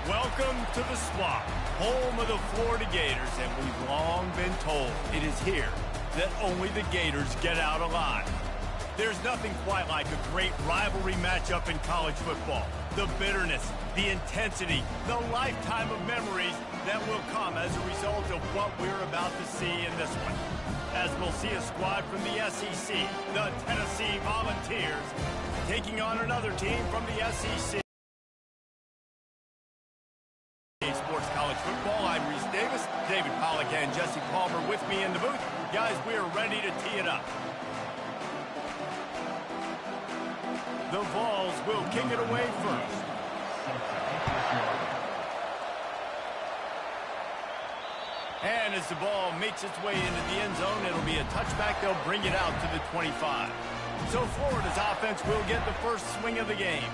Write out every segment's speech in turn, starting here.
Welcome to the Swamp, home of the Florida Gators, and we've long been told it is here that only the Gators get out alive. There's nothing quite like a great rivalry matchup in college football. The bitterness, the intensity, the lifetime of memories that will come as a result of what we're about to see in this one. As we'll see a squad from the SEC, the Tennessee Volunteers, taking on another team from the SEC. Sports College Football, I'm Reese Davis, David Pollack and Jesse Palmer with me in the booth. Guys, we are ready to tee it up. The Vols will kick it away first. And as the ball makes its way into the end zone, it'll be a touchback. They'll bring it out to the 25. So Florida's offense will get the first swing of the game.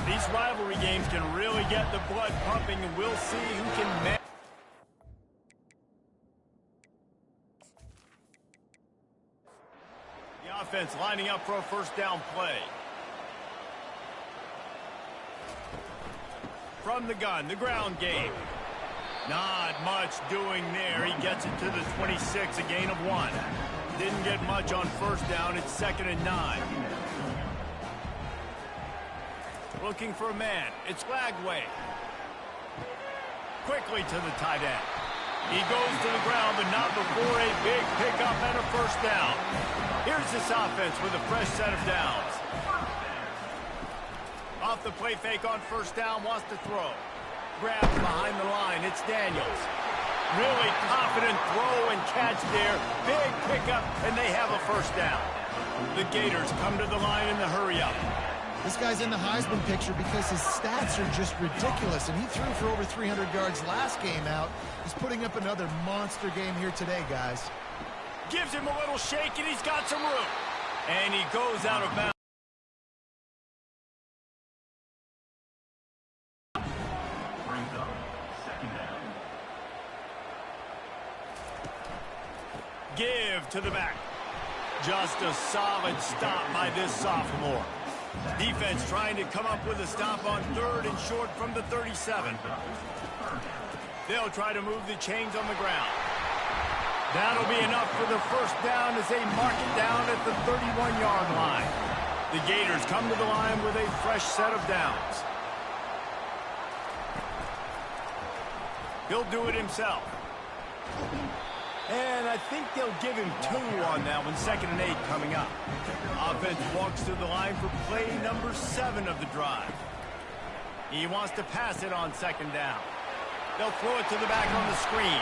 These rivalry games can really get the blood pumping, and we'll see who can manage. The offense lining up for a first down play. From the gun, the ground game. Not much doing there. He gets it to the 26, a gain of 1. Didn't get much on first down. It's 2nd and 9. Looking for a man. It's Lagway. Quickly to the tight end. He goes to the ground, but not before a big pickup and a first down. Here's this offense with a fresh set of downs. Off the play fake on first down, wants to throw. Grabs behind the line. It's Daniels. Really confident throw and catch there. Big pickup, and they have a first down. The Gators come to the line in the hurry-up. This guy's in the Heisman picture because his stats are just ridiculous, and he threw for over 300 yards last game out. He's putting up another monster game here today, guys. Gives him a little shake, and he's got some room. And he goes out of bounds. Give to the back. Just a solid stop by this sophomore. Defense trying to come up with a stop on 3rd and short from the 37. They'll try to move the chains on the ground. That'll be enough for the first down as they mark it down at the 31-yard line. The Gators come to the line with a fresh set of downs. He'll do it himself. And I think they'll give him 2 on that one. 2nd and 8 coming up. Offense walks to the line for play number 7 of the drive. He wants to pass it on 2nd down. They'll throw it to the back on the screen.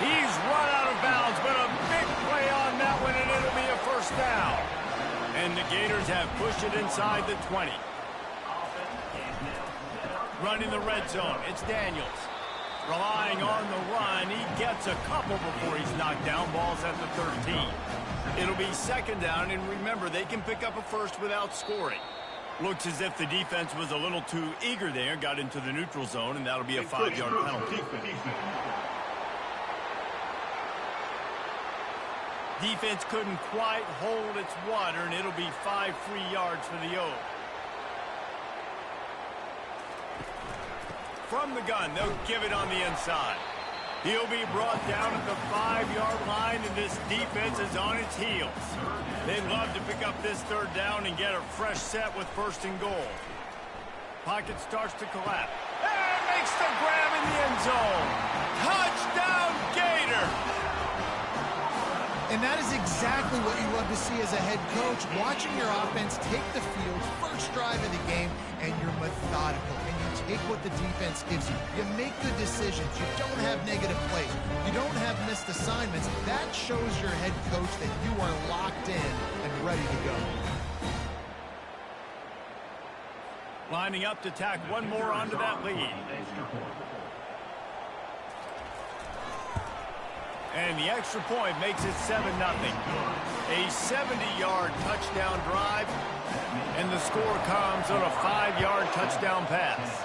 He's run out of bounds, but a big play on that one, and it'll be a first down. And the Gators have pushed it inside the 20. Running the red zone. It's Daniels. Relying on the run, he gets a couple before he's knocked down. Ball's at the 13. It'll be 2nd down, and remember, they can pick up a first without scoring. Looks as if the defense was a little too eager there, got into the neutral zone, and that'll be a 5-yard penalty. Defense couldn't quite hold its water, and it'll be 5 free yards for the Oak. From the gun, they'll give it on the inside. He'll be brought down at the 5-yard line, and this defense is on its heels. They'd love to pick up this 3rd down and get a fresh set with 1st and goal. Pocket starts to collapse. And makes the grab in the end zone. Touchdown, Gator! And that is exactly what you love to see as a head coach, watching your offense take the field, first drive of the game, and you're methodical, and you take what the defense gives you. You make good decisions. You don't have negative plays. You don't have missed assignments. That shows your head coach that you are locked in and ready to go. Lining up to tack one more onto that lead. And the extra point makes it 7-0. A 70-yard touchdown drive, and the score comes on a 5-yard touchdown pass.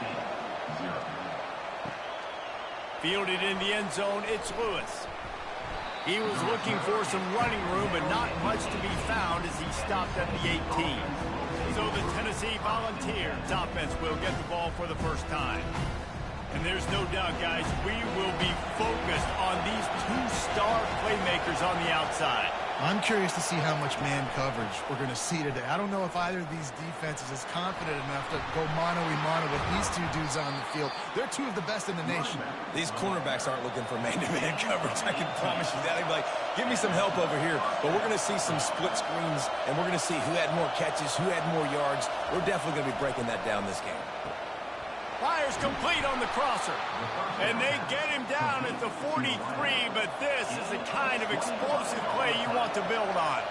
Fielded in the end zone, it's Lewis. He was looking for some running room, but not much to be found as he stopped at the 18. So the Tennessee Volunteers offense will get the ball for the first time. And there's no doubt, guys, we will be focused on these two-star playmakers on the outside. I'm curious to see how much man coverage we're going to see today. I don't know if either of these defenses is confident enough to go mano-a-mano with these two dudes on the field. They're two of the best in the nation. These cornerbacks aren't looking for man-to-man coverage. I can promise you that. They'd be like, give me some help over here. But we're going to see some split screens, and we're going to see who had more catches, who had more yards. We're definitely going to be breaking that down this game. Fires complete on the crosser. And they get him down at the 43, but this is the kind of explosive play you want to build on.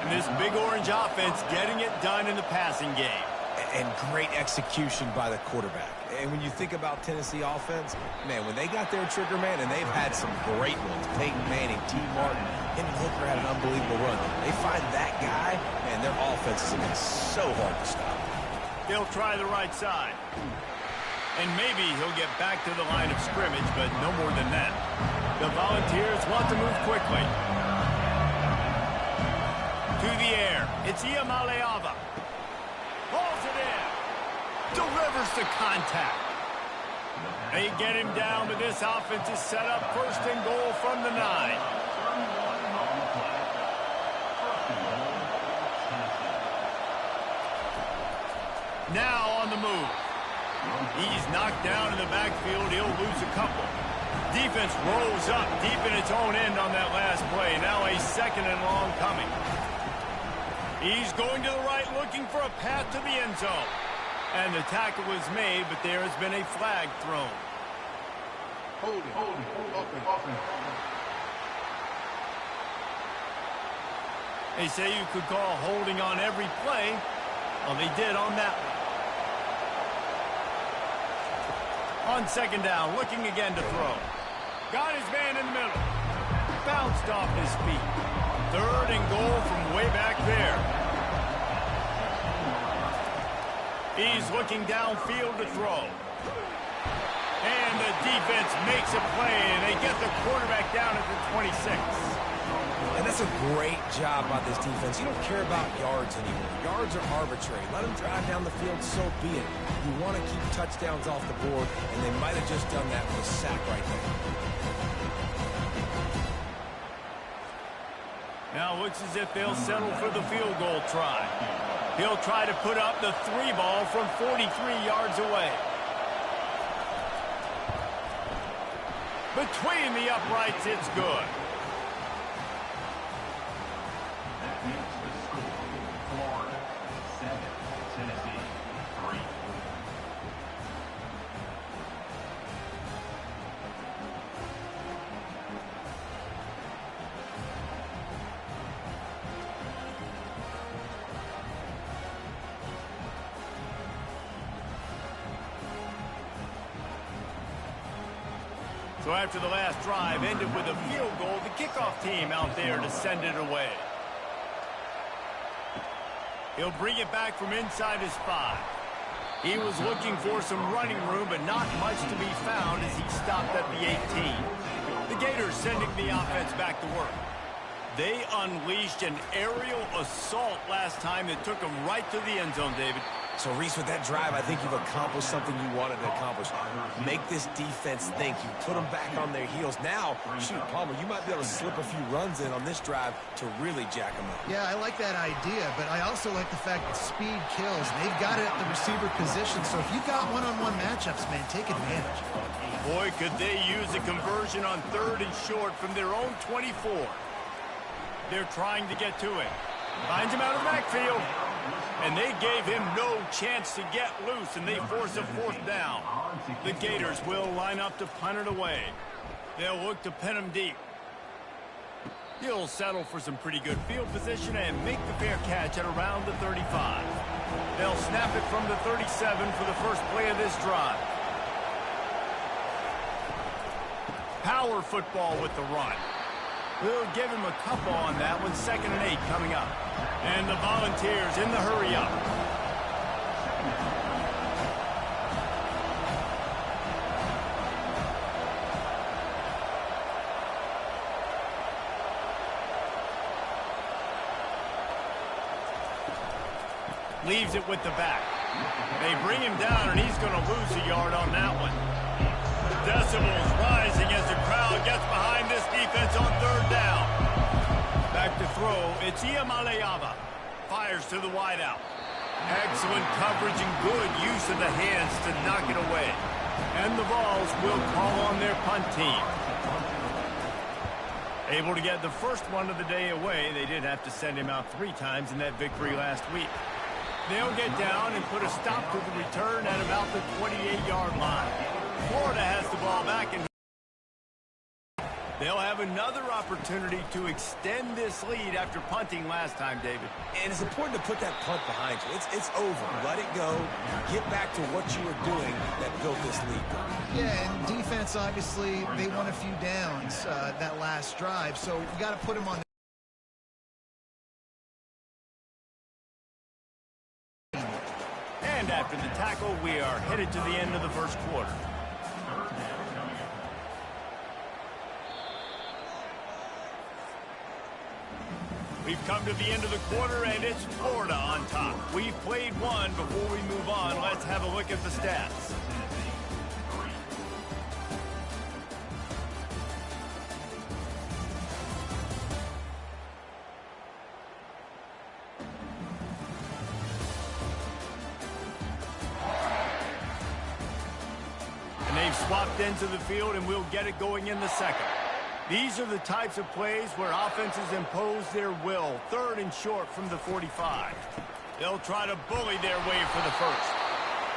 And this Big Orange offense getting it done in the passing game. And great execution by the quarterback. And when you think about Tennessee offense, man, when they got their trigger man, and they've had some great ones, Peyton Manning, T. Martin, Hendon Hooker had an unbelievable run. They find that guy, man, their offense is going to be so hard to stop. They'll try the right side. And maybe he'll get back to the line of scrimmage, but no more than that. The Volunteers want to move quickly. To the air. It's Iamaleava. Pulls it in. Delivers the contact. They get him down, but this offense is set up first and goal from the 9. Now on the move. He's knocked down in the backfield. He'll lose a couple. Defense rolls up deep in its own end on that last play. Now a second and long coming. He's going to the right, looking for a path to the end zone. And the tackle was made, but there has been a flag thrown. They say you could call holding on every play. Well, they did on that one. On second down, looking again to throw. Got his man in the middle. Bounced off his feet. Third and goal from way back there. He's looking downfield to throw. And the defense makes a play, and they get the quarterback down at the 26. And that's a great job by this defense. You don't care about yards anymore. Yards are arbitrary. Let them drive down the field, so be it. You want to keep touchdowns off the board, and they might have just done that with a sack right there. Now looks as if they'll settle for the field goal try. He'll try to put up the 3 ball from 43 yards away. Between the uprights, it's good. So after the last drive ended with a field goal, the kickoff team out there to send it away. He'll bring it back from inside his 5. He was looking for some running room, but not much to be found as he stopped at the 18. The Gators sending the offense back to work. They unleashed an aerial assault last time that took them right to the end zone, David. So, Reese, with that drive, I think you've accomplished something you wanted to accomplish. Make this defense think. You put them back on their heels. Now, shoot, Palmer, you might be able to slip a few runs in on this drive to really jack them up. Yeah, I like that idea, but I also like the fact that speed kills. And they've got it at the receiver position, so if you've got one-on-one matchups, man, take advantage. Boy, could they use a conversion on 3rd and short from their own 24. They're trying to get to it. Finds him out of the backfield. And they gave him no chance to get loose, and they force a 4th down. The Gators will line up to punt it away. They'll look to pin him deep. He'll settle for some pretty good field position and make the fair catch at around the 35. They'll snap it from the 37 for the first play of this drive. Power football with the run. We'll give him a couple on that one. 2nd and 8 coming up. And the Volunteers in the hurry-up. Leaves it with the back. They bring him down, and he's going to lose a yard on that one. decibels rising as the crowd gets behind this defense on third down. Back to throw, it's Iamaleava. Fires to the wideout. Excellent coverage and good use of the hands to knock it away. And the Vols will call on their punt team. Able to get the first one of the day away. They did have to send him out 3 times in that victory last week. They'll get down and put a stop to the return at about the 28-yard line. Florida has the ball back, and they'll have another opportunity to extend this lead after punting last time, David. And it's important to put that punt behind you. It's over. Let it go. Get back to what you were doing that built this lead. Yeah, and defense, obviously, they won a few downs that last drive, so you got to put them on. And after the tackle, we are headed to the end of the first quarter. We've come to the end of the quarter, and it's Florida on top. We've played one. Before we move on, let's have a look at the stats. And they've swapped ends of the field, and we'll get it going in the second. These are the types of plays where offenses impose their will. 3rd and short from the 45. They'll try to bully their way for the first.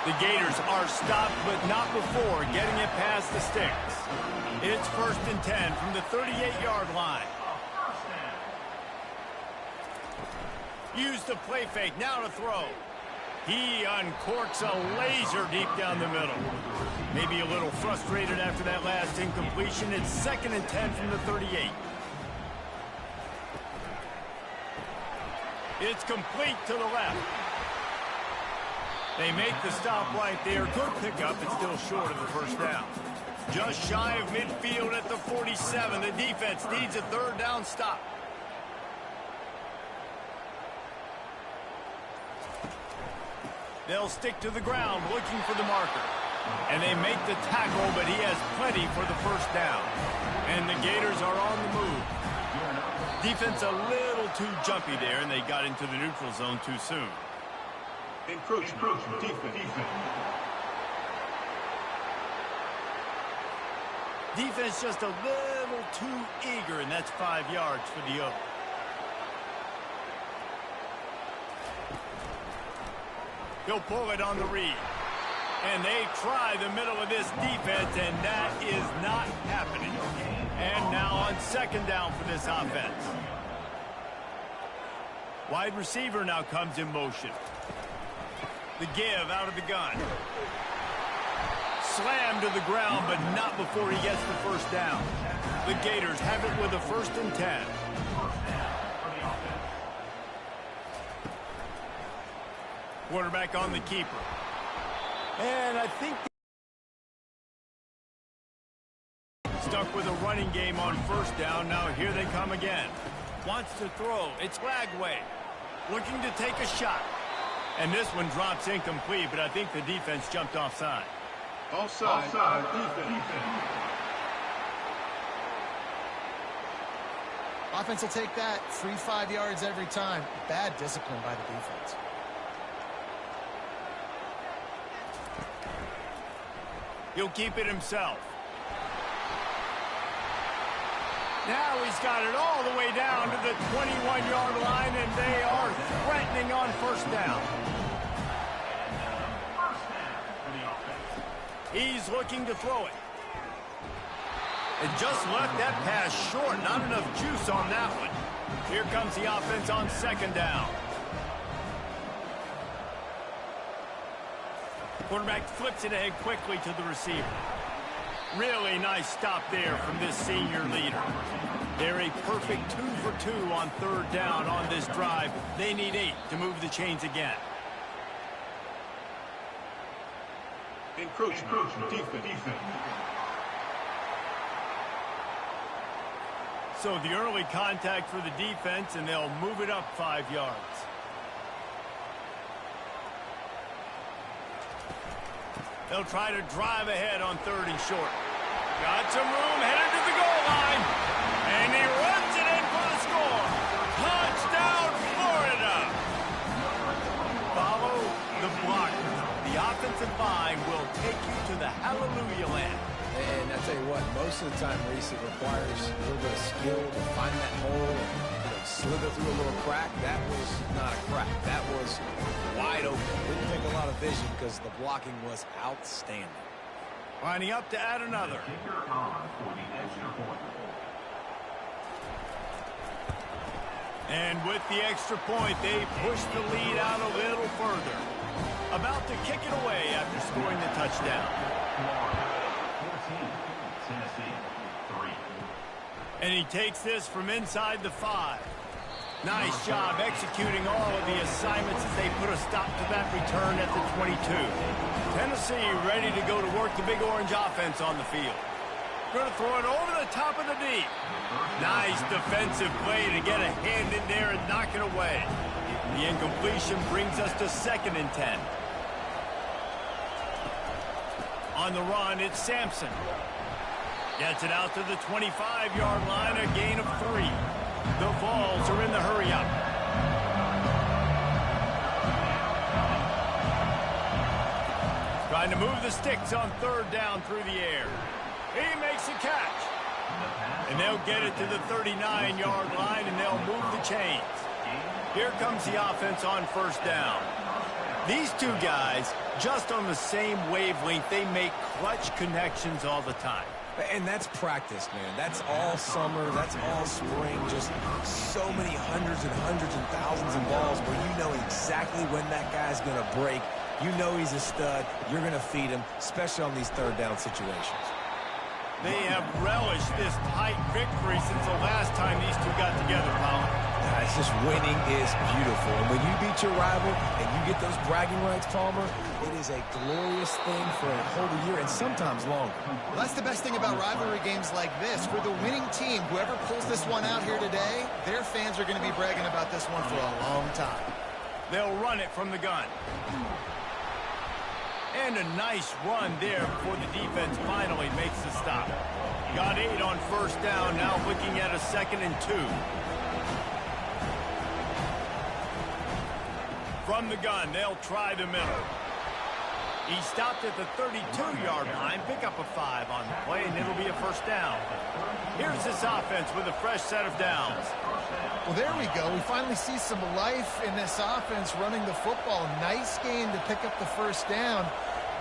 The Gators are stopped, but not before getting it past the sticks. It's 1st and 10 from the 38-yard line. Use the play fake, now to throw. He uncorks a laser deep down the middle. Maybe a little frustrated after that last incompletion. It's 2nd and 10 from the 38. It's complete to the left. They make the stop right there. Good pickup. It's still short of the first down. Just shy of midfield at the 47. The defense needs a 3rd down stop. They'll stick to the ground looking for the marker. And they make the tackle, but he has plenty for the first down. And the Gators are on the move. Defense a little too jumpy there, and they got into the neutral zone too soon. Encroachment. Defense. Defense just a little too eager, and that's 5 yards for the Oak. He'll pull it on the read. And they try the middle of this defense, and that is not happening. And now on 2nd down for this offense. Wide receiver now comes in motion. The give out of the gun. Slammed to the ground, but not before he gets the first down. The Gators have it with a 1st and 10. Quarterback on the keeper. And I think stuck with a running game on 1st down. Now here they come again. Wants to throw. It's Lagway. Looking to take a shot. And this one drops incomplete, but I think the defense jumped offside. Offside. Defense. Offense will take that. 3-5 yards every time. Bad discipline by the defense. He'll keep it himself. Now he's got it all the way down to the 21-yard line, and they are threatening on 1st down. He's looking to throw it. And just left that pass short. Not enough juice on that one. Here comes the offense on 2nd down. Quarterback flips it ahead quickly to the receiver. Really nice stop there from this senior leader. They're a perfect 2 for 2 on 3rd down on this drive. They need 8 to move the chains again. Encroachment. Defense. So the early contact for the defense, and they'll move it up 5 yards. They'll try to drive ahead on 3rd and short. Got some room, headed to the goal line. And he runs it in for the score. Touchdown, Florida. Follow the blocker. The offensive line will take you to the hallelujah land. And I tell you what, most of the time, Reese, it requires a little bit of skill to find that hole and slither through a little crack. That was not a crack. That was wide open. Didn't take a lot of vision because the blocking was outstanding. Lining up to add another. Kicker on for the extra point. And with the extra point, they push the lead out a little further. About to kick it away after scoring the touchdown. Tennessee, 3. And he takes this from inside the 5. Nice job executing all of the assignments as they put a stop to that return at the 22. Tennessee ready to go to work the Big Orange offense on the field. Going to throw it over the top of the deep. Nice defensive play to get a hand in there and knock it away. The incompletion brings us to 2nd and 10. On the run, it's Sampson. Gets it out to the 25-yard line, a gain of 3. The Vols are in the hurry-up. Trying to move the sticks on 3rd down through the air. He makes a catch. And they'll get it to the 39-yard line, and they'll move the chains. Here comes the offense on 1st down. These two guys, just on the same wavelength, they make clutch connections all the time. And that's practice, man. That's all summer. That's all spring. Just so many hundreds and thousands of balls where you know exactly when that guy's going to break. You know he's a stud. You're going to feed him, especially on these 3rd down situations. They have relished this tight victory since the last time these two got together, Paul. It's just winning is beautiful. And when you beat your rival and you get those bragging rights, Palmer, it is a glorious thing for a whole year and sometimes longer. Well, that's the best thing about rivalry games like this. For the winning team, whoever pulls this one out here today, their fans are going to be bragging about this one for a long time. They'll run it from the gun. And a nice run there before the defense finally makes the stop. Got 8 on 1st down, now looking at a 2nd and 2. From the gun, they'll try the middle. He stopped at the 32-yard line, pick up a 5 on the play, and it'll be a 1st down. Here's this offense with a fresh set of downs. Well, there we go. We finally see some life in this offense running the football. Nice game to pick up the 1st down.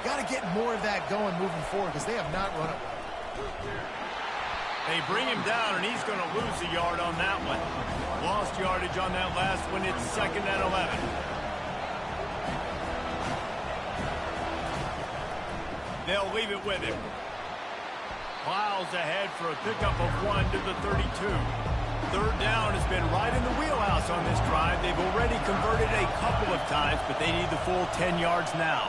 Got to get more of that going moving forward because they have not run it. They bring him down, and he's going to lose a yard on that one. Lost yardage on that last one. It's 2nd and 11. They'll leave it with him. Plows ahead for a pickup of 1 to the 32. 3rd down has been right in the wheelhouse on this drive. They've already converted a couple of times, but they need the full 10 yards now.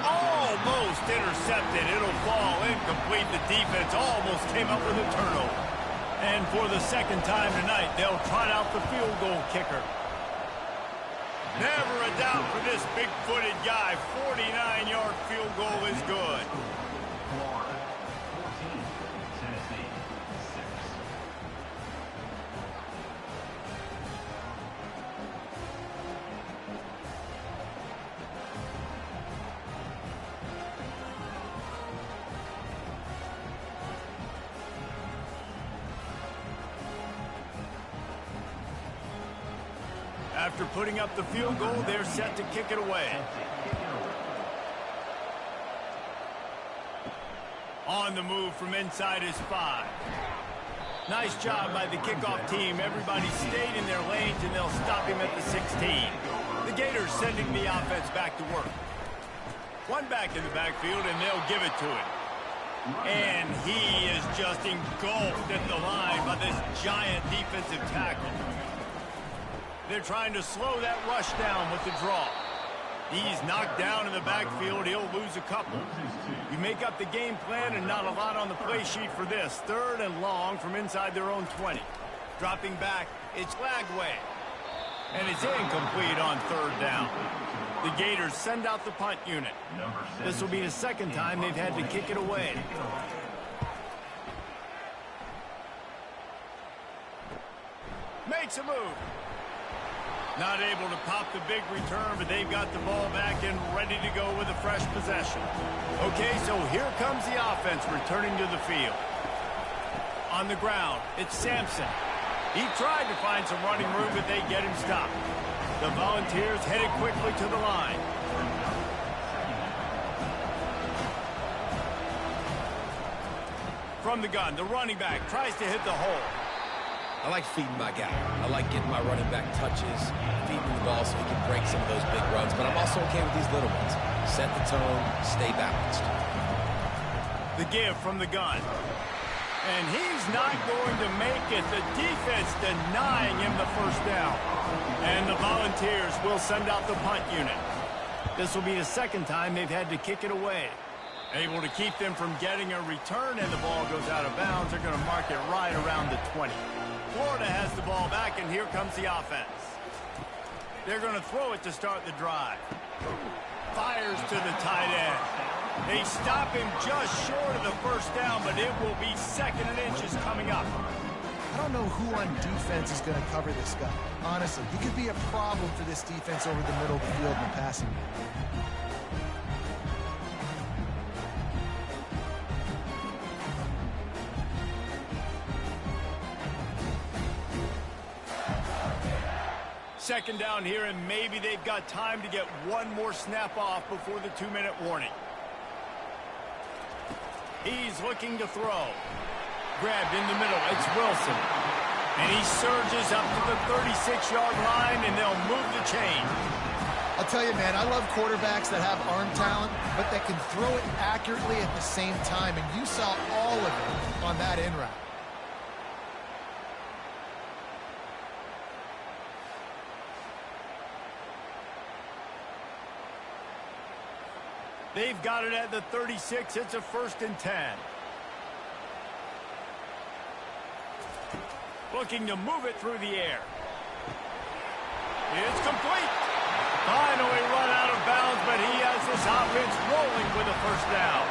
Almost intercepted. It'll fall incomplete. The defense almost came up with a turnover. And for the 2nd time tonight, they'll trot out the field goal kicker. Never a doubt for this big-footed guy. 49-yard field goal is good. Florida, 14. Tennessee, 6. After putting up the field goal, they're set to kick it away. On the move from inside his 5. Nice job by the kickoff team. Everybody stayed in their lanes, and they'll stop him at the 16. The Gators sending the offense back to work. One back in the backfield, and they'll give it to him. And he is just engulfed at the line by this giant defensive tackle. They're trying to slow that rush down with the draw. He's knocked down in the backfield. He'll lose a couple. You make up the game plan and not a lot on the play sheet for this. 3rd and long from inside their own 20. Dropping back, it's Lagway. And it's incomplete on third down. The Gators send out the punt unit. This will be the second time they've had to kick it away. Makes a move. Not able to pop the big return, but they've got the ball back and ready to go with a fresh possession. Okay, so here comes the offense returning to the field. On the ground, it's Sampson. He tried to find some running room, but they get him stopped. The Volunteers headed quickly to the line. From the gun, the running back tries to hit the hole. I like feeding my guy. I like getting my running back touches, feeding the ball so he can break some of those big runs. But I'm also okay with these little ones. Set the tone, stay balanced. The give from the gun. And he's not going to make it. The defense denying him the first down. And the Volunteers will send out the punt unit. This will be the second time they've had to kick it away. Able to keep them from getting a return, and the ball goes out of bounds. They're going to mark it right around the 20. Florida has the ball back, and here comes the offense. They're going to throw it to start the drive. Fires to the tight end. They stop him just short of the first down, but it will be second and inches coming up. I don't know who on defense is going to cover this guy. Honestly, he could be a problem for this defense over the middle of the field in the passing game. Second down here, and maybe they've got time to get one more snap off before the 2-minute warning. He's looking to throw. Grabbed in the middle. It's Wilson. And he surges up to the 36-yard line, and they'll move the chain. I'll tell you, man, I love quarterbacks that have arm talent, but that can throw it accurately at the same time. And you saw all of it on that in route. They've got it at the 36. It's a 1st and 10. Looking to move it through the air. It's complete. Finally run out of bounds, but he has this offense rolling with a first down.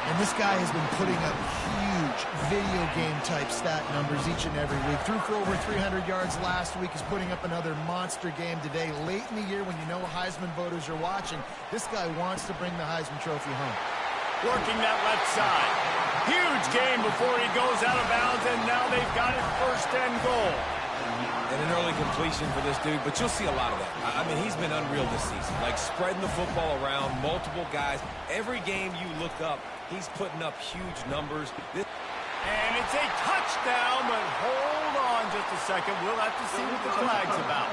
And this guy has been putting up huge video game type stat numbers each and every week. Threw for over 300 yards last week. He's putting up another monster game today. Late in the year when you know Heisman voters are watching, this guy wants to bring the Heisman Trophy home. Working that left side. Huge game before he goes out of bounds, and now they've got it 1st and goal. And an early completion for this dude, but you'll see a lot of that. I mean, he's been unreal this season. Like, spreading the football around, multiple guys. Every game you look up, he's putting up huge numbers. And it's a touchdown, but hold on just a second. We'll have to see what the flag's about.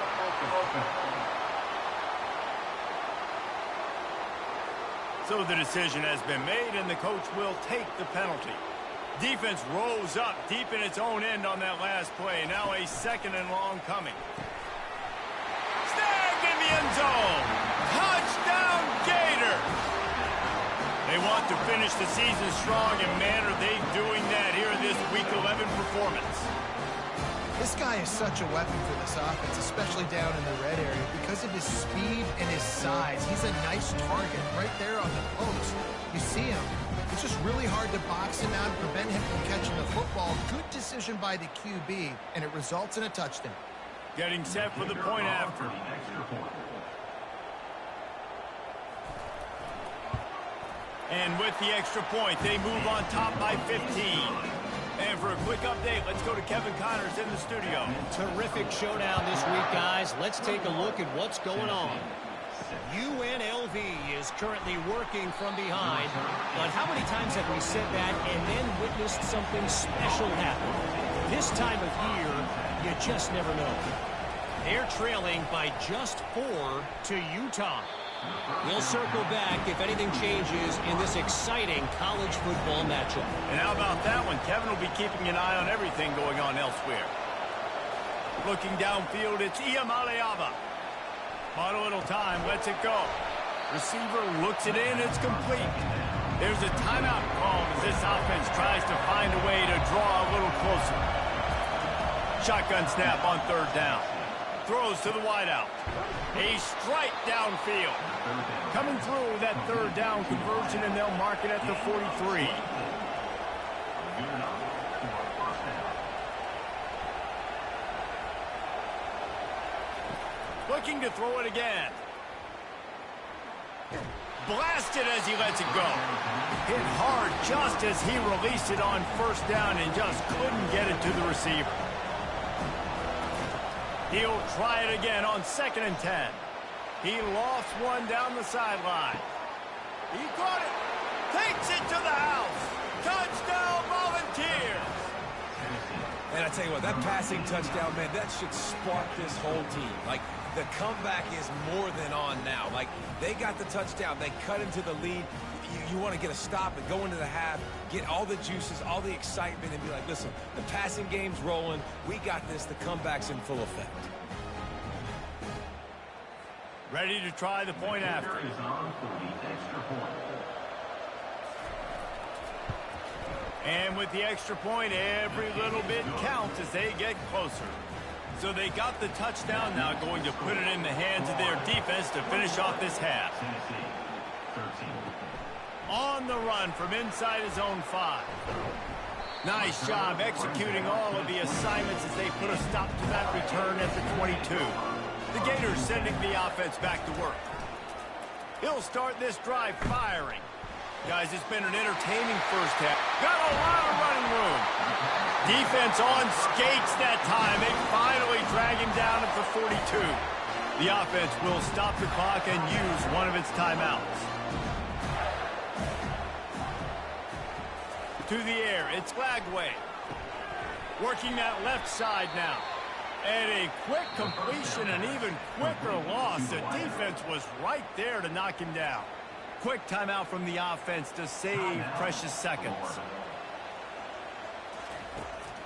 So the decision has been made, and the coach will take the penalty. Defense rose up deep in its own end on that last play. Now a 2nd and long coming. Snagged in the end zone. Touchdown, Gators. They want to finish the season strong, and man, are they doing that here in this Week 11 performance. This guy is such a weapon for this offense, especially down in the red area, because of his speed and his size. He's a nice target right there on the post. You see him. It's just really hard to box him out and prevent him from catching the football. Good decision by the QB, and it results in a touchdown. Getting set for the point after. And with the extra point, they move on top by 15. And for a quick update, let's go to Kevin Connors in the studio. Terrific showdown this week, guys. Let's take a look at what's going on. UNLV is currently working from behind. But how many times have we said that and then witnessed something special happen? This time of year, you just never know. They're trailing by just 4 to Utah. We'll circle back if anything changes in this exciting college football matchup. And how about that one? Kevin will be keeping an eye on everything going on elsewhere. Looking downfield, it's Iamaleava. On a little time, lets it go. Receiver looks it in, it's complete. There's a timeout call as this offense tries to find a way to draw a little closer. Shotgun snap on 3rd down. throws to the wideout. A strike downfield. Coming through that third down conversion, and they'll mark it at the 43. Looking to throw it again. Blasted as he lets it go. Hit hard just as he released it on first down and just couldn't get it to the receiver. He'll try it again on 2nd and 10. He lost one down the sideline. He caught it. Takes it to the house. Touchdown, Volunteers. And I tell you what, that passing touchdown, man, that should spark this whole team. Like, the comeback is more than on now. Like, they got the touchdown. They cut into the lead. You want to get a stop and go into the half, get all the juices, all the excitement, and be like, listen, the passing game's rolling. We got this. The comeback's in full effect. Ready to try the point after. Is on for the extra point. And with the extra point, every little bit counts as they get closer. So they got the touchdown, now going to put it in the hands of their defense to finish off this half. Tennessee, 13. On the run from inside his own 5. Nice job executing all of the assignments as they put a stop to that return at the 22. The Gators sending the offense back to work. He'll start this drive firing. Guys, it's been an entertaining first half. Got a lot of running room. Defense on skates that time. They finally drag him down at the 42. The offense will stop the clock and use one of its timeouts. To the air, it's Glagway. Working that left side now. And a quick completion, an even quicker loss. The defense was right there to knock him down. Quick timeout from the offense to save precious seconds.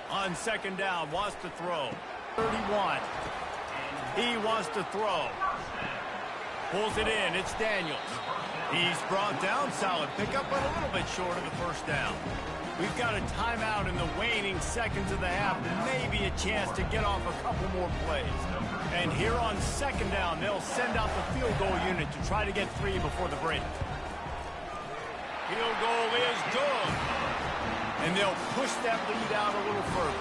On 2nd down, wants to throw. 31. He wants to throw. Pulls it in. It's Daniels. He's brought down. Solid pickup, but a little bit short of the first down. We've got a timeout in the waning seconds of the half. Maybe a chance to get off a couple more plays. And here on 2nd down, they'll send out the field goal unit to try to get 3 before the break. Field goal is good. And they'll push that lead out a little further.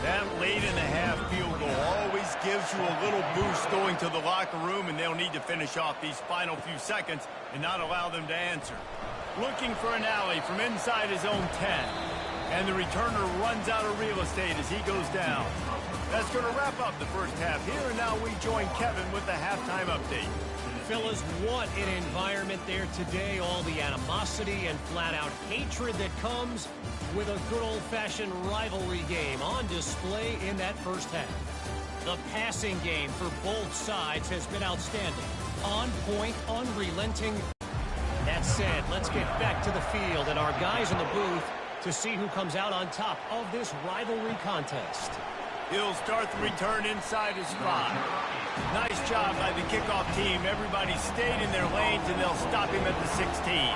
That late in the half field goal always gives you a little boost going to the locker room, and they'll need to finish off these final few seconds and not allow them to answer. Looking for an alley from inside his own 10. And the returner runs out of real estate as he goes down. That's going to wrap up the first half here, and now we join Kevin with the halftime update. Fellas, what an environment there today. All the animosity and flat-out hatred that comes with a good old-fashioned rivalry game on display in that first half. The passing game for both sides has been outstanding. On point, unrelenting. That said, let's get back to the field and our guys in the booth to see who comes out on top of this rivalry contest. He'll start the return inside his 5. Nice job by the kickoff team. Everybody stayed in their lanes, and they'll stop him at the 16.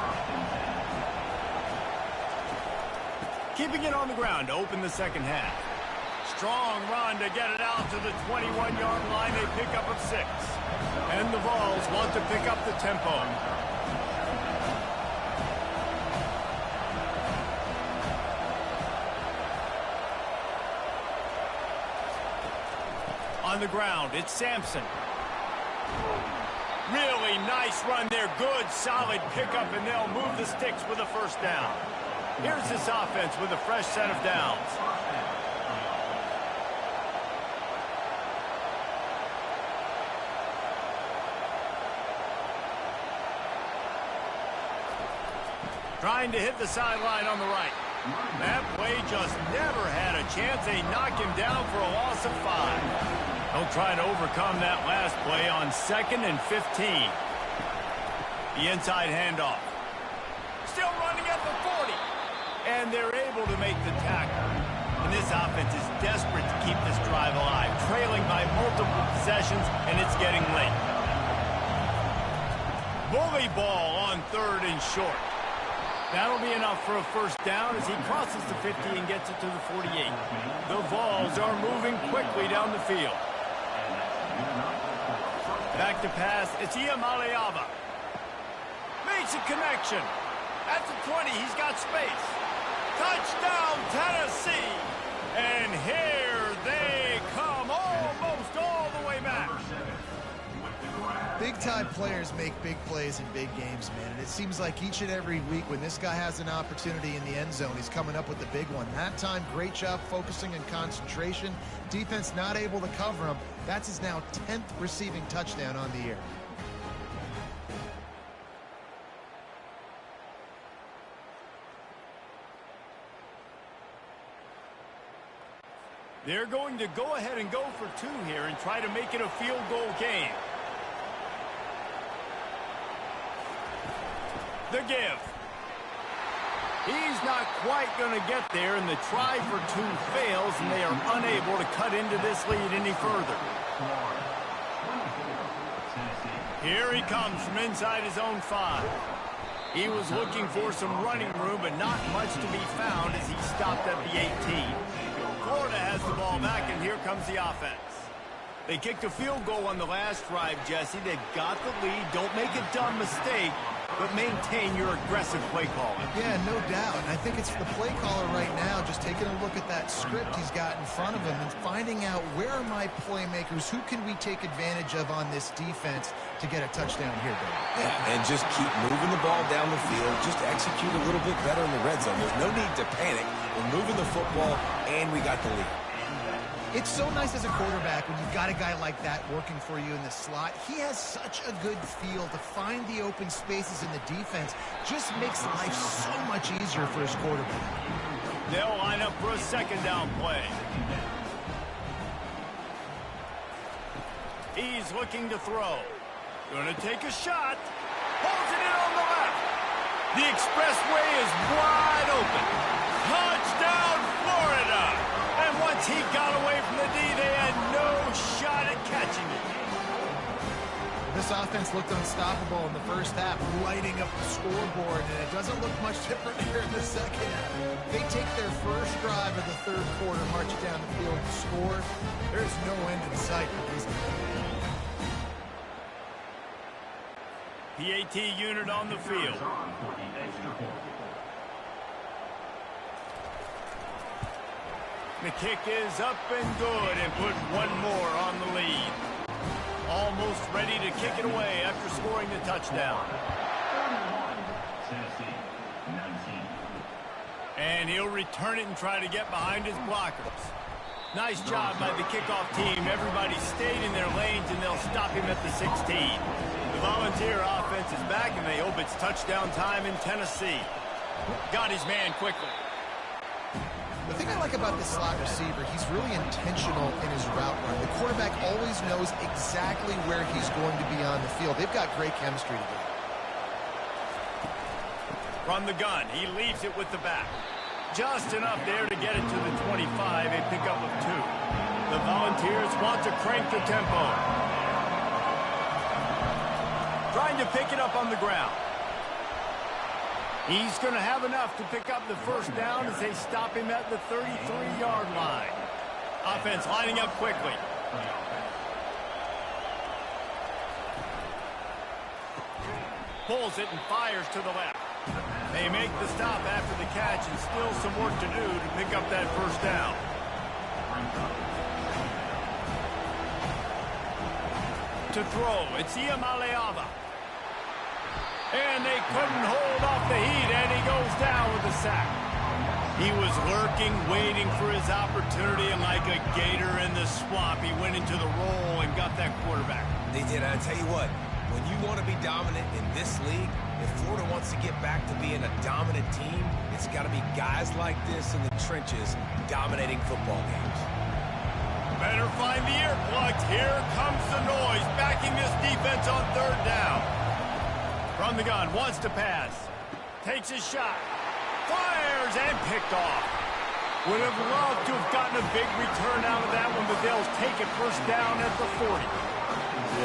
Keeping it on the ground to open the second half. Strong run to get it out to the 21-yard line. They pick up of 6. And the Vols want to pick up the tempo. On the ground, it's Sampson. Really nice run there. Good, solid pickup, and they'll move the sticks with a first down. Here's this offense with a fresh set of downs. Trying to hit the sideline on the right. That play just never had a chance. They knock him down for a loss of 5. They'll try to overcome that last play on 2nd and 15. The inside handoff. Still running at the 40. And they're able to make the tackle. And this offense is desperate to keep this drive alive, trailing by multiple possessions, and it's getting late. Bully ball on 3rd and short. That'll be enough for a first down as he crosses the 50 and gets it to the 48. The Vols are moving quickly down the field. Back to pass, it's Iamaleava. Makes a connection. At the 20, he's got space. Touchdown, Tennessee! And here they come, almost all the way back. Big-time players make big plays in big games, man. And it seems like each and every week when this guy has an opportunity in the end zone, he's coming up with the big one. That time, great job focusing and concentration. Defense not able to cover him. That's his now 10th receiving touchdown on the year. They're going to go ahead and go for 2 here and try to make it a field goal game. The give. He's not quite going to get there, and the try for 2 fails, and they are unable to cut into this lead any further. Here he comes from inside his own 5. He was looking for some running room, but not much to be found as he stopped at the 18. Florida has the ball back, and here comes the offense. They kicked a field goal on the last drive, Jesse. They've got the lead. Don't make a dumb mistake, but maintain your aggressive play calling. Yeah, no doubt. And I think it's the play caller right now just taking a look at that script he's got in front of him and finding out where are my playmakers, who can we take advantage of on this defense to get a touchdown here, Dave. Yeah, and just keep moving the ball down the field. Just execute a little bit better in the red zone. There's no need to panic. We're moving the football, and we got the lead. It's so nice as a quarterback when you've got a guy like that working for you in the slot. He has such a good feel to find the open spaces in the defense. Just makes life so much easier for his quarterback. They'll line up for a 2nd down play. He's looking to throw. Gonna take a shot. Holds it in on the left. The expressway is wide open. Touchdown, Florida! And once he got away from the D, they had no shot at catching it. This offense looked unstoppable in the first half, lighting up the scoreboard, and it doesn't look much different here in the second half. They take their first drive of the 3rd quarter, march it down the field to score. There's no end in sight for these guys. PAT unit on the field. The kick is up and good, and put 1 more on the lead. Almost ready to kick it away after scoring the touchdown. And he'll return it and try to get behind his blockers. Nice job by the kickoff team. Everybody stayed in their lanes, and they'll stop him at the 16. The Volunteer offense is back, and they hope it's touchdown time in Tennessee. Got his man quickly. The thing I like about this slot receiver, he's really intentional in his route run. The quarterback always knows exactly where he's going to be on the field. They've got great chemistry together. From the gun, he leaves it with the back. Just enough there to get it to the 25, a pickup of 2. The Volunteers want to crank the tempo. Trying to pick it up on the ground. He's going to have enough to pick up the first down as they stop him at the 33-yard line. Offense lining up quickly. Pulls it and fires to the left. They make the stop after the catch, and still some work to do to pick up that first down. To throw, it's Iamaleava. And they couldn't hold off the heat, and he goes down with a sack. He was lurking, waiting for his opportunity, and like a gator in the swamp, he went into the roll and got that quarterback. They did. I tell you what, when you want to be dominant in this league, if Florida wants to get back to being a dominant team, it's got to be guys like this in the trenches dominating football games. Better find the earplugs. Here comes the noise, backing this defense on 3rd down. From the gun, wants to pass. Takes his shot. Fires and picked off. Would have loved to have gotten a big return out of that one, but they'll take it first down at the 40.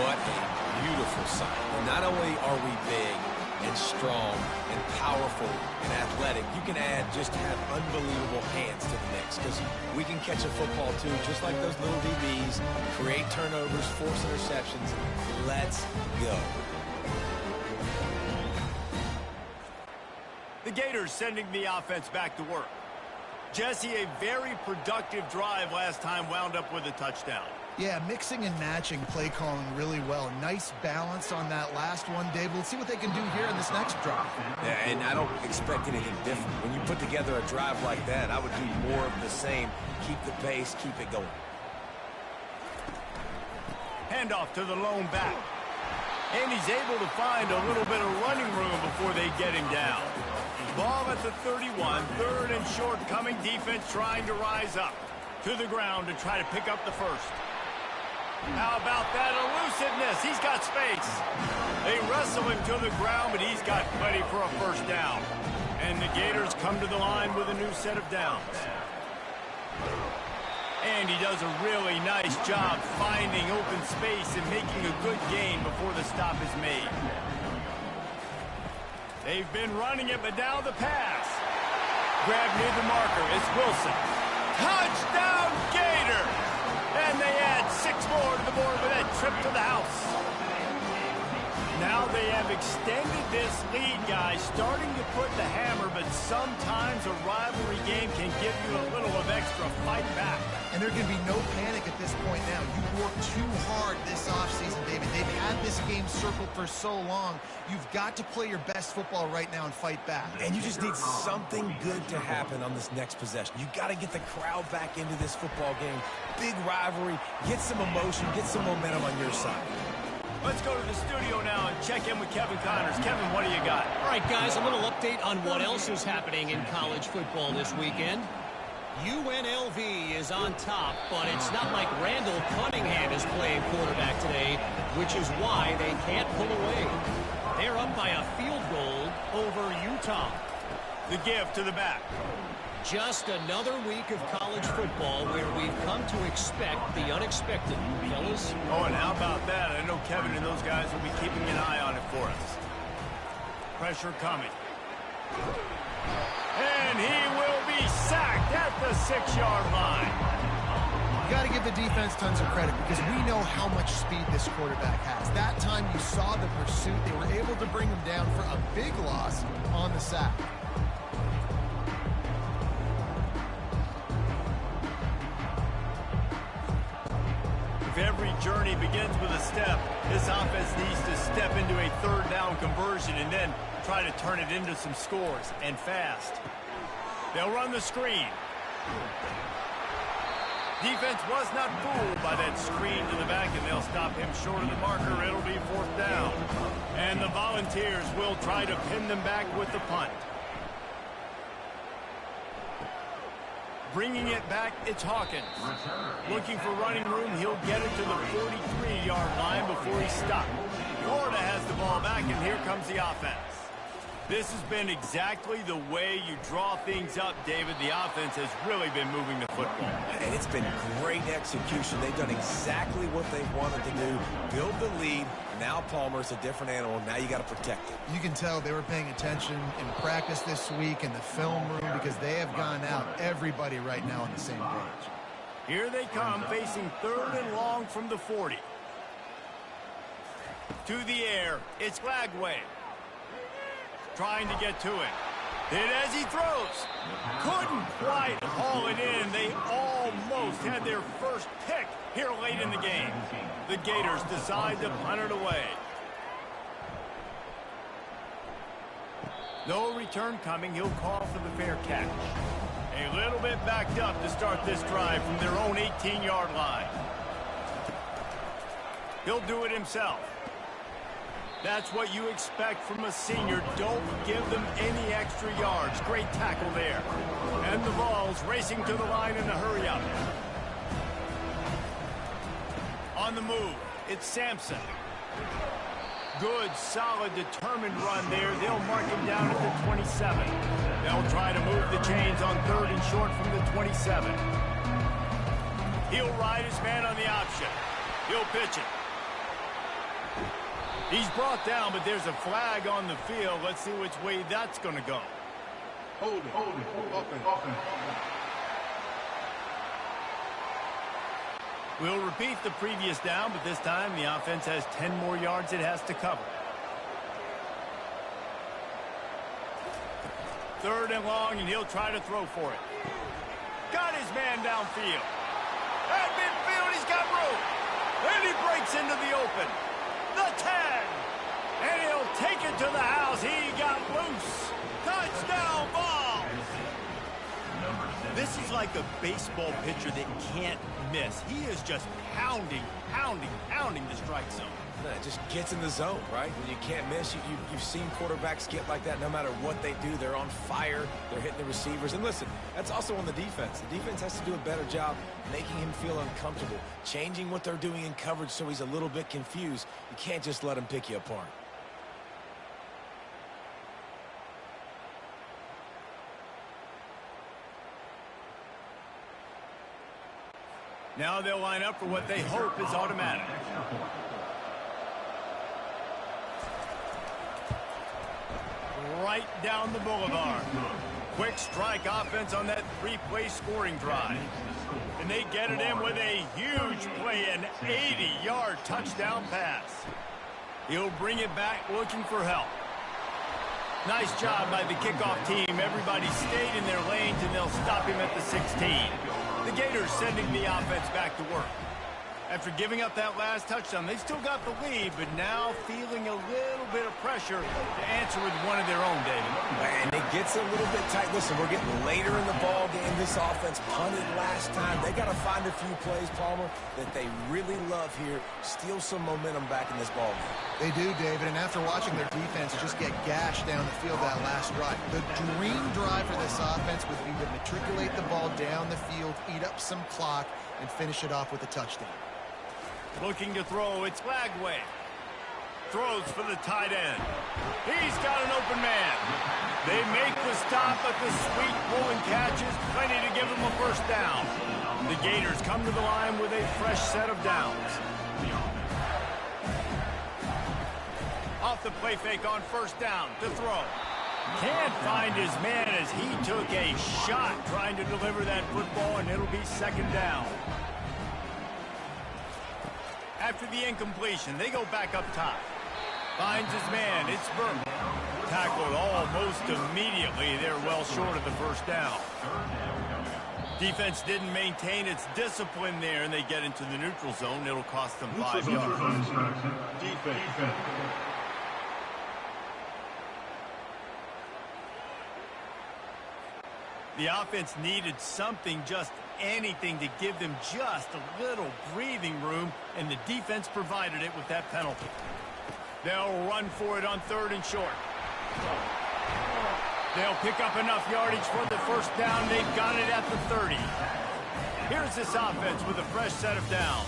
What a beautiful sight. And not only are we big and strong and powerful and athletic, you can add just have unbelievable hands to the mix, because we can catch a football too, just like those little DBs, create turnovers, force interceptions. Let's go. The Gators sending the offense back to work. Jesse, a very productive drive last time, wound up with a touchdown. Yeah, mixing and matching play calling really well. Nice balance on that last one, Dave. We'll see what they can do here in this next drive. Yeah, and I don't expect anything different. When you put together a drive like that, I would do more of the same. Keep the pace, keep it going. Handoff to the lone back. And he's able to find a little bit of running room before they get him down. Ball at the 31, third and short, coming defense trying to rise up to the ground to try to pick up the first. How about that elusiveness? He's got space. They wrestle him to the ground, but he's got plenty for a first down. And the Gators come to the line with a new set of downs. And he does a really nice job finding open space and making a good gain before the stop is made. They've been running it, but now the pass. Grab near the marker. It's Wilson. Touchdown, Gator! And they add 6 more to the board with that trip to the house. Now they have extended this lead, guys, starting to put the hammer, but sometimes a rivalry game can give you a little of extra fight back. And there can be no panic at this point now. You worked too hard this offseason, David. They've had this game circled for so long. You've got to play your best football right now and fight back. And you just need something good to happen on this next possession. You got to get the crowd back into this football game. Big rivalry. Get some emotion. Get some momentum on your side. Let's go to the studio now and check in with Kevin Connors. Kevin, what do you got? All right, guys, a little update on what else is happening in college football this weekend. UNLV is on top, but it's not like Randall Cunningham is playing quarterback today, which is why they can't pull away. They're up by a field goal over Utah. The give to the back. Just another week of college football where we've come to expect the unexpected, fellas. Oh, and how about that? I know Kevin and those guys will be keeping an eye on it for us. Pressure coming. And he will be sacked at the 6-yard line. You got to give the defense tons of credit because we know how much speed this quarterback has. That time you saw the pursuit. They were able to bring him down for a big loss on the sack. If every journey begins with a step, this offense needs to step into a third down conversion and then try to turn it into some scores, and fast. They'll run the screen. Defense was not fooled by that screen to the back, and they'll stop him short of the marker. It'll be 4th down. And the Volunteers will try to pin them back with the punt. Bringing it back, it's Hawkins. Looking for running room, he'll get it to the 43-yard line before he's stopped. Florida has the ball back, and here comes the offense. This has been exactly the way you draw things up, David. The offense has really been moving the football. And it's been great execution. They've done exactly what they wanted to do. Build the lead. Now Palmer's a different animal. Now you got to protect it. You can tell they were paying attention in practice this week in the film room because they have gone out. Everybody right now on the same page. Here they come, facing 3rd and long from the 40. To the air, it's Lagway. Trying to get to it. Hit as he throws. Couldn't quite haul it in. They almost had their first pick here late in the game. The Gators decide to punt it away. No return coming. He'll call for the fair catch. A little bit backed up to start this drive from their own 18-yard line. He'll do it himself. That's what you expect from a senior. Don't give them any extra yards. Great tackle there. And the Vols racing to the line in a hurry up. On the move, it's Sampson. Good, solid, determined run there. They'll mark him down at the 27. They'll try to move the chains on 3rd and short from the 27. He'll ride his man on the option. He'll pitch it. He's brought down, but there's a flag on the field. Let's see which way that's going to go. Hold it. We'll repeat the previous down, but this time the offense has 10 more yards it has to cover. 3rd and long, and he'll try to throw for it. Got his man downfield. At midfield, he's got room. And he breaks into the open. The 10. And he'll take it to the house. He got loose. Touchdown ball. This is like a baseball pitcher that can't miss. He is just pounding the strike zone. It just gets in the zone, right? When you can't miss, you've seen quarterbacks get like that no matter what they do. They're on fire. They're hitting the receivers. And listen, that's also on the defense. The defense has to do a better job making him feel uncomfortable, changing what they're doing in coverage so he's a little bit confused. You can't just let him pick you apart. Now they'll line up for what they hope is automatic. Right down the boulevard. Quick strike offense on that 3-play scoring drive. And they get it in with a huge play, an 80-yard touchdown pass. He'll bring it back looking for help. Nice job by the kickoff team. Everybody stayed in their lanes, and they'll stop him at the 16. The Gators sending the offense back to work. After giving up that last touchdown, they still got the lead, but now feeling a little bit of pressure to answer with one of their own, David. And it gets a little bit tight. Listen, we're getting later in the ball game. This offense punted last time. They got to find a few plays, Palmer, that they really love here. Steal some momentum back in this ball game. They do, David, and after watching their defense just get gashed down the field that last drive, the dream drive for this offense would be to matriculate the ball down the field, eat up some clock, and finish it off with a touchdown. Looking to throw, it's Lagway. Throws for the tight end. He's got an open man. They make the stop, but the sweet pulling catch is plenty to give them a first down. The Gators come to the line with a fresh set of downs. Off the play fake on first down to throw. Can't find his man as he took a shot trying to deliver that football, and it'll be second down. After the incompletion, they go back up top. Finds his man. It's Burke. Tackled almost immediately. They're well short of the first down. Defense didn't maintain its discipline there, and they get into the neutral zone. It'll cost them 5 yards. Defense. The offense needed something, just anything, to give them just a little breathing room, and the defense provided it with that penalty. They'll run for it on 3rd and short. They'll pick up enough yardage for the first down. They've got it at the 30. Here's this offense with a fresh set of downs.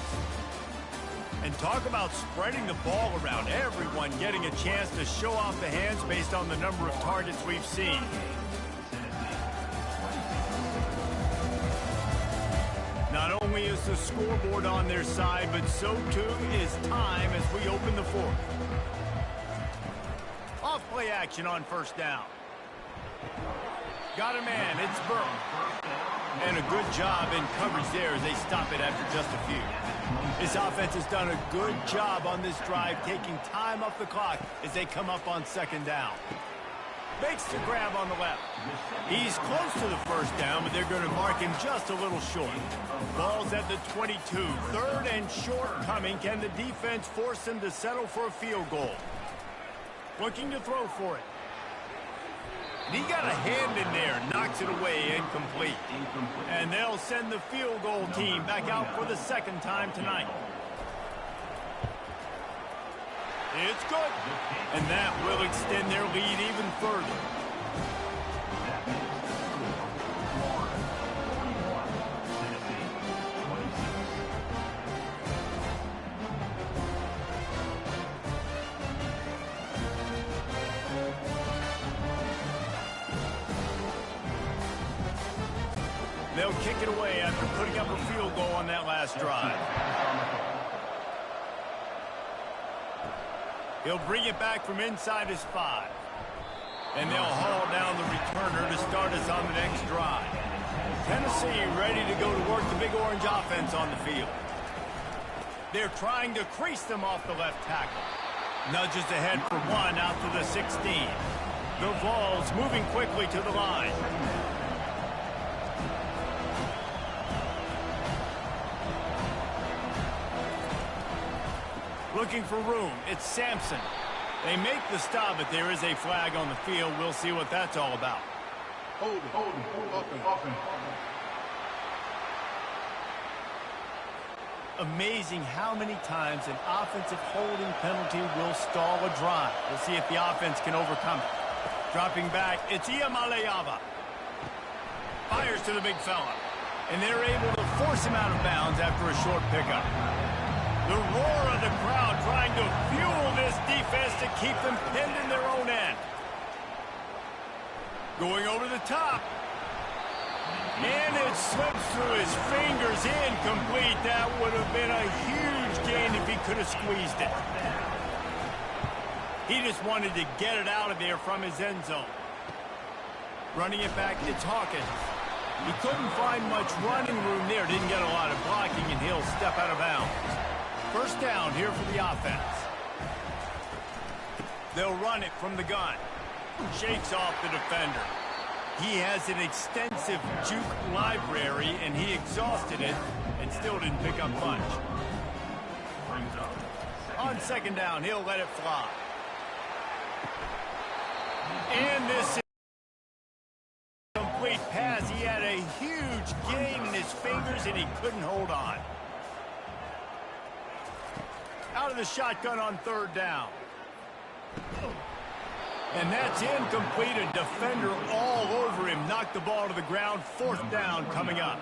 And talk about spreading the ball around. Everyone getting a chance to show off the hands based on the number of targets we've seen. Not only is the scoreboard on their side, but so too is time as we open the fourth. Off play action on first down. Got a man, it's Burke. And a good job in coverage there as they stop it after just a few. This offense has done a good job on this drive, taking time off the clock as they come up on second down. Makes the grab on the left. He's close to the first down, but they're going to mark him just a little short. Ball's at the 22. 3rd and short coming. Can the defense force him to settle for a field goal? Looking to throw for it. He got a hand in there, knocks it away, incomplete. And they'll send the field goal team back out for the second time tonight. It's good. And that will extend their lead even further. they'll kick it away after putting up a field goal on that last drive. He'll bring it back from inside his 5. And they'll haul down the returner to start us on the next drive. Tennessee ready to go to work the Big Orange offense on the field. They're trying to crease them off the left tackle. Nudges ahead for 1 out to the 16. The Vols moving quickly to the line. Looking for room. It's Sampson. They make the stop, but there is a flag on the field. We'll see what that's all about. Hold it. Offense. Amazing how many times an offensive holding penalty will stall a drive. We'll see if the offense can overcome it. Dropping back, it's Iamaleava. Fires to the big fella. And they're able to force him out of bounds after a short pickup. The roar of the crowd trying to fuel this defense to keep them pinned in their own end. Going over the top. And it slips through his fingers, incomplete. That would have been a huge gain if he could have squeezed it. He just wanted to get it out of there from his end zone. Running it back, it's Hawkins. He couldn't find much running room there. Didn't get a lot of blocking, and he'll step out of bounds. First down here for the offense. They'll run it from the gun. Shakes off the defender. He has an extensive juke library, and he exhausted it and still didn't pick up much. On second down, he'll let it fly. And this is a complete pass. He had a huge gain in his fingers, and he couldn't hold on. Out of the shotgun on third down. And that's incomplete. A defender all over him. Knocked the ball to the ground. Fourth down coming up.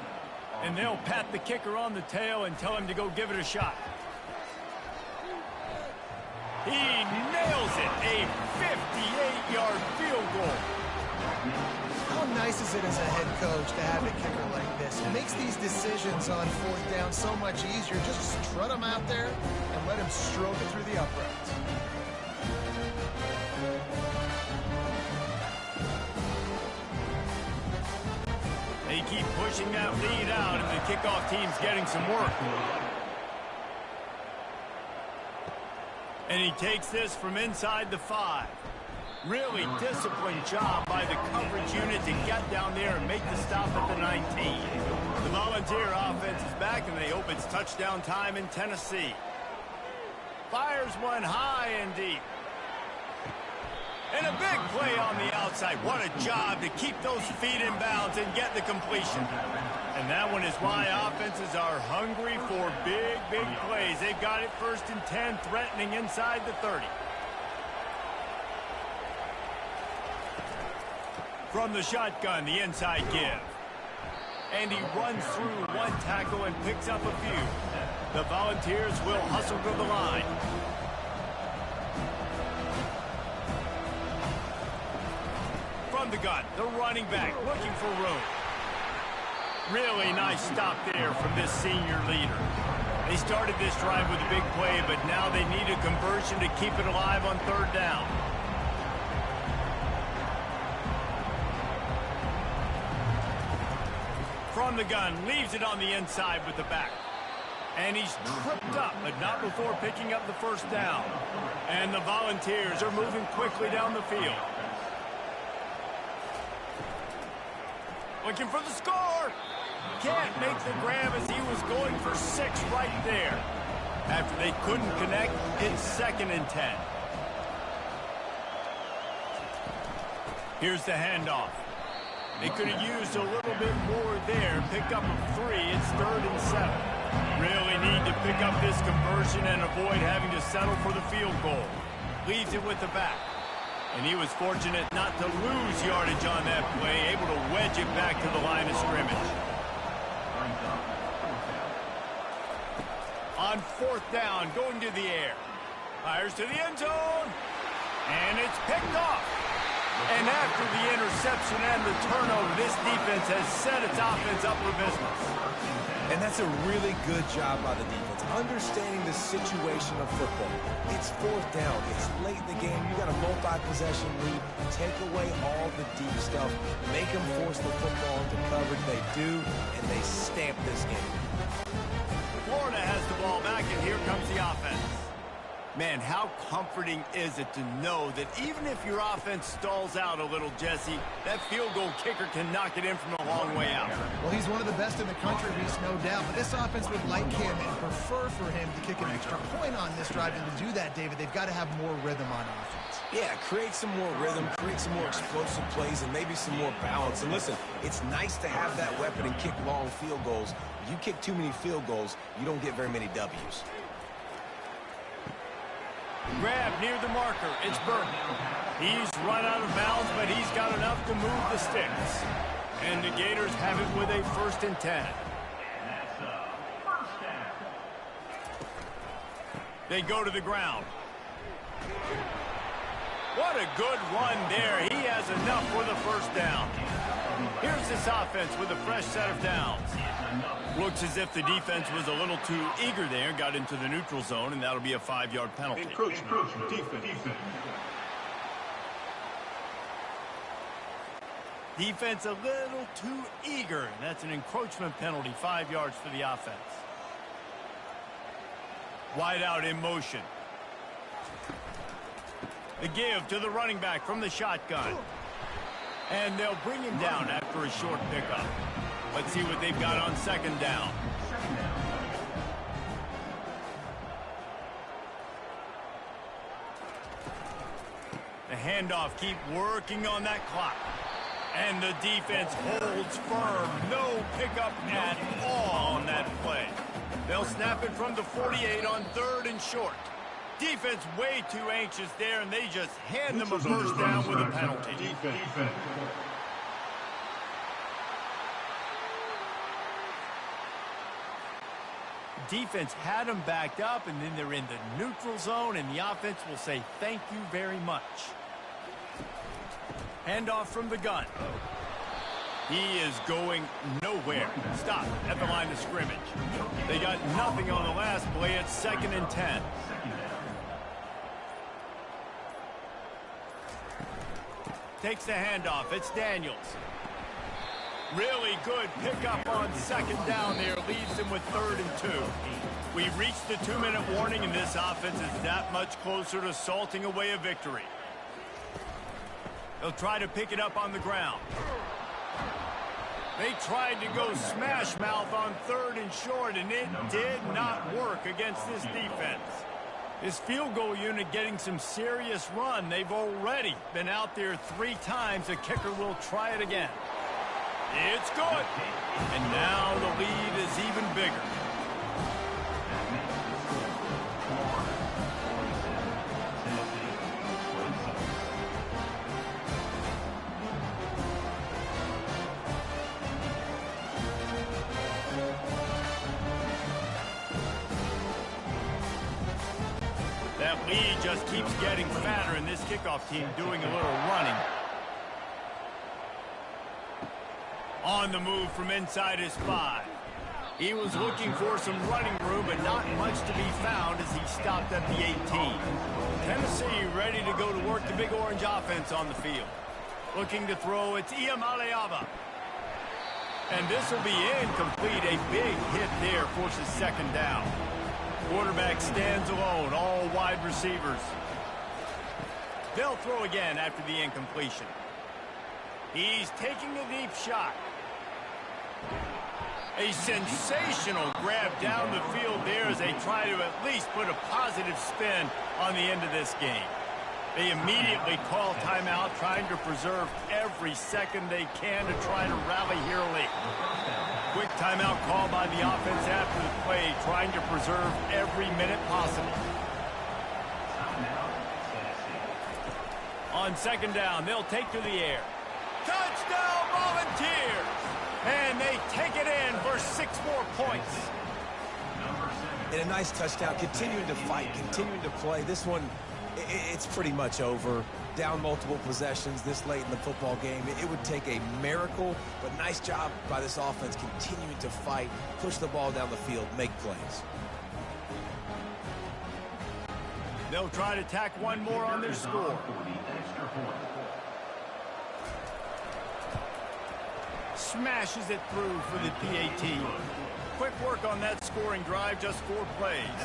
And they'll pat the kicker on the tail and tell him to go give it a shot. He nails it. A 58-yard field goal. How nice is it as a head coach to have a kicker like this? It makes these decisions on fourth down so much easier. Just strut him out there and let him stroke it through the uprights. They keep pushing that lead out, and the kickoff team's getting some work. And he takes this from inside the 5. Really disciplined job by the coverage unit to get down there and make the stop at the 19. The Volunteer offense is back, and they hope it's touchdown time in Tennessee. Fires one high and deep. And a big play on the outside. What a job to keep those feet in bounds and get the completion. And that one is why offenses are hungry for big, big plays. They've got it first and 10, threatening inside the 30. From the shotgun, the inside give. And he runs through one tackle and picks up a few. The Volunteers will hustle to the line. From the gun, the running back looking for room. Really nice stop there from this senior leader. They started this drive with a big play, but now they need a conversion to keep it alive on third down. From the gun, leaves it on the inside with the back. And he's tripped up, but not before picking up the first down. And the Volunteers are moving quickly down the field. Looking for the score. Can't make the grab as he was going for 6 right there. After they couldn't connect, it's second and 10. Here's the handoff. They could have used a little bit more there. Pick up a 3. It's third and 7. Really need to pick up this conversion and avoid having to settle for the field goal. Leaves it with the back. And he was fortunate not to lose yardage on that play, able to wedge it back to the line of scrimmage. On fourth down, going to the air. Fires to the end zone. And it's picked off. And after the interception and the turnover, this defense has set its offense up for business. And that's a really good job by the defense, understanding the situation of football. It's fourth down. It's late in the game. You got a multi-possession lead. Take away all the deep stuff. Make them force the football into coverage. They do, and they stamp this game. Florida has the ball back, and here comes the offense. Man, how comforting is it to know that even if your offense stalls out a little, Jesse, that field goal kicker can knock it in from a long way out. Well, he's one of the best in the country, Reese, no doubt. But this offense would like him and prefer for him to kick an extra point on this drive. And to do that, David, they've got to have more rhythm on offense. Yeah, create some more rhythm, create some more explosive plays, and maybe some more balance. And listen, it's nice to have that weapon and kick long field goals. If you kick too many field goals, you don't get very many W's. Grab near the marker. It's Burton. He's run out of bounds, but he's got enough to move the sticks. And the Gators have it with a 1st and 10. They go to the ground. What a good run there. He has enough for the 1st down. Here's this offense with a fresh set of downs. Looks as if the defense was a little too eager there, got into the neutral zone, and that'll be a 5-yard penalty. Encroachment, defense. Defense a little too eager, and that's an encroachment penalty, 5 yards for the offense. Wide out in motion. The give to the running back from the shotgun. And they'll bring him down after a short pickup. Let's see what they've got on 2nd down. The handoff, keep working on that clock. And the defense holds firm. No pickup at all on that play. They'll snap it from the 48 on 3rd and short. Defense way too anxious there, and they just hand them a 1st down with a penalty. Defense. Defense had them backed up, and then they're in the neutral zone, and the offense will say thank you very much. Handoff from the gun. He is going nowhere. Stop at the line of scrimmage. They got nothing on the last play. It's 2nd and 10. Takes the handoff. It's Daniels. Really good pickup on 2nd down there. Leaves him with 3rd and 2. We've reached the 2-minute warning, and this offense is that much closer to salting away a victory. They'll try to pick it up on the ground. They tried to go smash mouth on 3rd and short, and it did not work against this defense. This field goal unit getting some serious run. They've already been out there 3 times. The kicker will try it again. It's good. And now the lead is even bigger. That lead just keeps getting fatter, and this kickoff team doing a little running. On the move from inside his 5. He was looking for some running room, but not much to be found as he stopped at the 18. Tennessee ready to go to work the Big Orange offense on the field. Looking to throw, it's Iamaleava. And this will be incomplete. A big hit there forces 2nd down. Quarterback stands alone, all wide receivers. They'll throw again after the incompletion. He's taking a deep shot. A sensational grab down the field there as they try to at least put a positive spin on the end of this game. They immediately call timeout, trying to preserve every second they can to try to rally here late. Quick timeout call by the offense after the play, trying to preserve every minute possible. On 2nd down, they'll take to the air. Touchdown, Volunteers! And they take it in for 6 more points. And a nice touchdown, continuing to fight, continuing to play. This one It's pretty much over. Down multiple possessions this late in the football game. It would take a miracle, but nice job by this offense continuing to fight, push the ball down the field, make plays. They'll try to tack one more on their score. Smashes it through for the PAT. Quick work on that scoring drive, just 4 plays.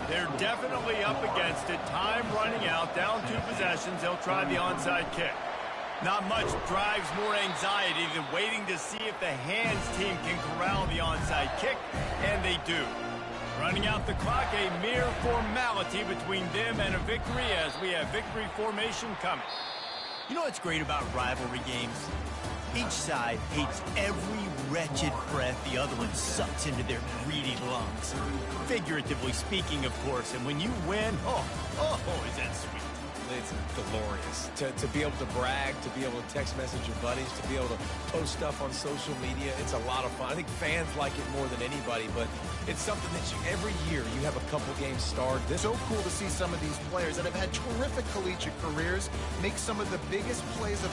They're definitely up against it. Time running out, down 2 possessions. They'll try the onside kick. Not much drives more anxiety than waiting to see if the hands team can corral the onside kick, and they do. Running out the clock, a mere formality between them and a victory as we have victory formation coming. You know what's great about rivalry games? Each side hates every wretched breath the other one sucks into their greedy lungs. Figuratively speaking, of course, and when you win, oh, is that sweet. It's glorious. To be able to brag, to be able to text message your buddies, to be able to post stuff on social media, it's a lot of fun. I think fans like it more than anybody, but it's something that every year you have a couple games starred. It's so cool to see some of these players that have had terrific collegiate careers make some of the biggest plays of